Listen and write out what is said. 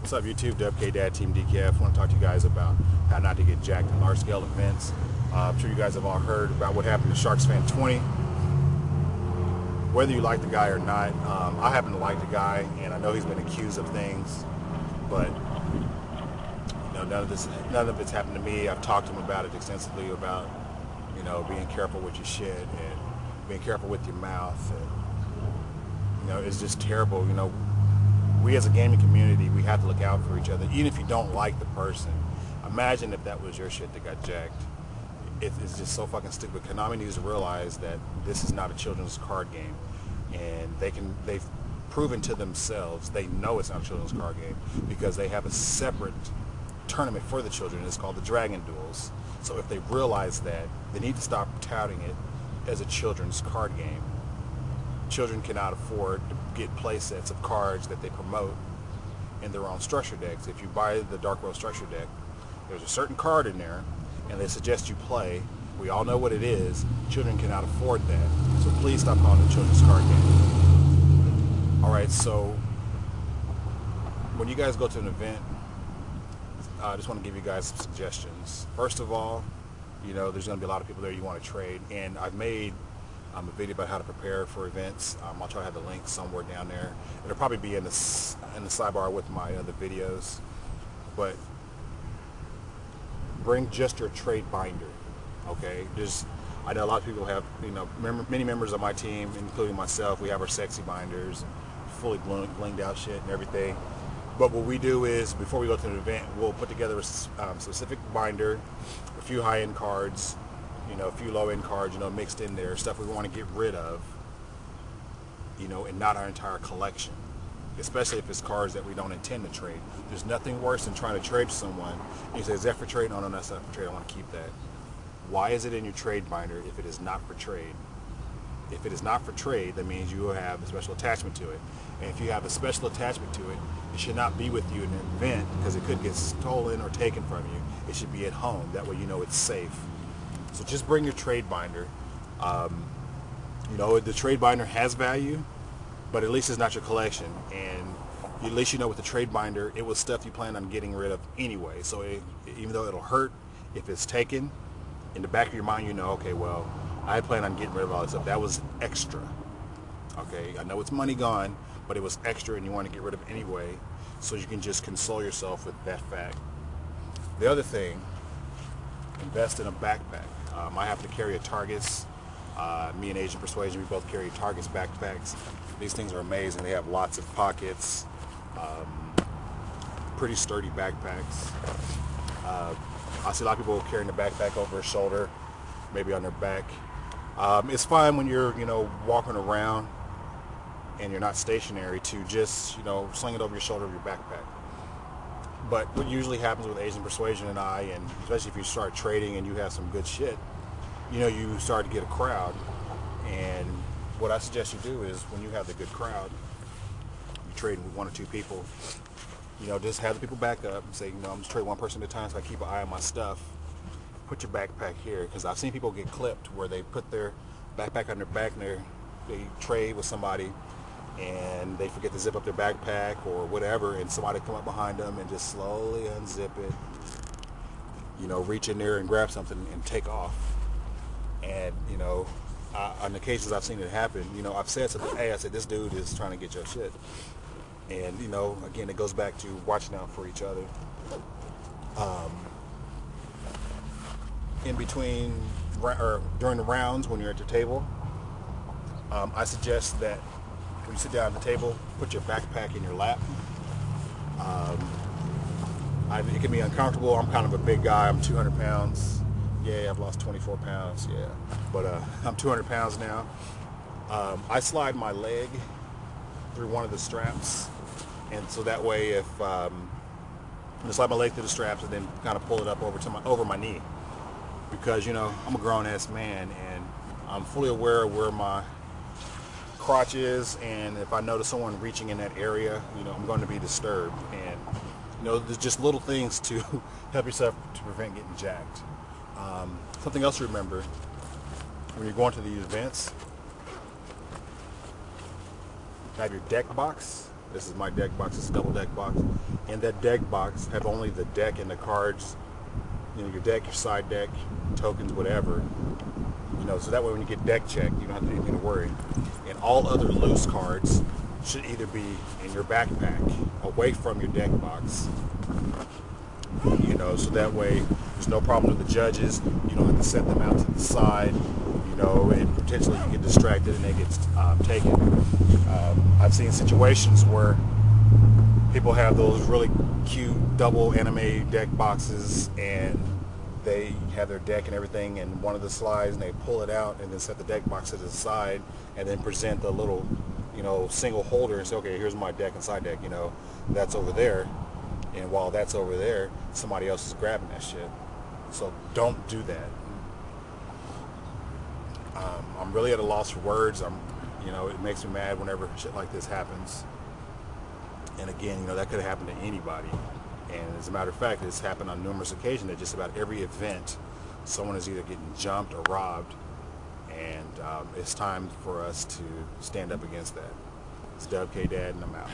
What's up YouTube, DUBKDAD, Team DKF. I want to talk to you guys about how not to get jacked in large scale events. I'm sure you guys have all heard about what happened to Sharks Fan 20. Whether you like the guy or not, I happen to like the guy, and I know he's been accused of things, but you know, none of it's happened to me. I've talked to him about it extensively, about, you know, being careful with your shit and being careful with your mouth, and, you know, it's just terrible. You know, we as a gaming community, we have to look out for each other, even if you don't like the person. Imagine if that was your shit that got jacked. It's just so fucking stupid. Konami needs to realize that this is not a children's card game, and they've proven to themselves they know it's not a children's card game because they have a separate tournament for the children. It's called the Dragon Duels. So if they realize that, they need to stop touting it as a children's card game. Children cannot afford to get play sets of cards that they promote in their own structure decks. If you buy the Dark World structure deck, there's a certain card in there and they suggest you play. We all know what it is. Children cannot afford that. So please stop calling it a children's card game. Alright, so when you guys go to an event, I just want to give you guys some suggestions. First of all, you know, there's going to be a lot of people there you want to trade, and I've made a video about how to prepare for events. I'll try to have the link somewhere down there. It'll probably be in the sidebar with my other videos. But bring just your trade binder, okay? I know a lot of people have, you know, many members of my team, including myself, we have our sexy binders, fully blinged out shit and everything. But what we do is, before we go to an event, we'll put together a specific binder, a few high-end cards, you know, a few low-end cards, you know, mixed in there, stuff we want to get rid of, you know, and not our entire collection, especially if it's cards that we don't intend to trade. There's nothing worse than trying to trade someone, and you say, is that for trade? No, that's not for trade, I want to keep that. Why is it in your trade binder if it is not for trade? If it is not for trade, that means you will have a special attachment to it. And if you have a special attachment to it, it should not be with you in an event because it could get stolen or taken from you. It should be at home. That way you know it's safe. So just bring your trade binder. You know, the trade binder has value, but at least it's not your collection. And at least you know with the trade binder, it was stuff you plan on getting rid of anyway. So even though it'll hurt if it's taken, in the back of your mind you know, okay, well, I plan on getting rid of all this stuff. That was extra. Okay, I know it's money gone, but it was extra and you want to get rid of it anyway, so you can just console yourself with that fact. The other thing, invest in a backpack. I happen to carry a Targus. Me and Asian Persuasion, we both carry Targus backpacks. These things are amazing. They have lots of pockets, pretty sturdy backpacks. I see a lot of people carrying the backpack over their shoulder, maybe on their back. It's fine when you're, you know, walking around and you're not stationary to just, you know, sling it over your shoulder of your backpack. But what usually happens with Asian Persuasion and I, and especially if you start trading and you have some good shit, you know, you start to get a crowd. And what I suggest you do is, when you have the good crowd, you trade with one or two people, you know, just have the people back up and say, you know, I'm just trading one person at a time so I keep an eye on my stuff. Put your backpack here, because I've seen people get clipped where they put their backpack on their back and they trade with somebody and they forget to zip up their backpack or whatever, and somebody come up behind them and just slowly unzip it, you know, reach in there and grab something and take off. And, you know, on the cases I've seen it happen, you know, I've said something, hey, I said, this dude is trying to get your shit. And, you know, again, it goes back to watching out for each other. In between, or during the rounds when you're at the table, I suggest that when you sit down at the table, put your backpack in your lap. It can be uncomfortable. I'm kind of a big guy. I'm 200 pounds. Yeah, I've lost 24 pounds. Yeah, but I'm 200 pounds now. I slide my leg through one of the straps, and so that way, if I slide my leg through the straps and then kind of pull it up over my knee. Because, you know, I'm a grown-ass man and I'm fully aware of where my crotch is, and if I notice someone reaching in that area, you know, I'm going to be disturbed. And, you know, there's just little things to help yourself to prevent getting jacked. Something else to remember when you're going to these events, have your deck box This is my deck box. It's a double deck box. In that deck box have only the deck and the cards. You know, your deck, your side deck, tokens, whatever. You know, so that way when you get deck checked, you don't have anything to worry. And all other loose cards should either be in your backpack, away from your deck box. You know, so that way there's no problem with the judges. You don't have to set them out to the side. You know, and potentially you get distracted and they get taken. I've seen situations where people have those really cute double anime deck boxes and they have their deck and everything in one of the slides and they pull it out and then set the deck box to the side and then present the little, you know, single holder and say, okay, here's my deck and side deck, you know, that's over there. And while that's over there, somebody else is grabbing that shit. So don't do that. I'm really at a loss for words. You know, it makes me mad whenever shit like this happens. And again, you know, that could have happened to anybody. And as a matter of fact, it's happened on numerous occasions at just about every event. Someone is either getting jumped or robbed. And it's time for us to stand up against that. It's DubKDAD and I'm out.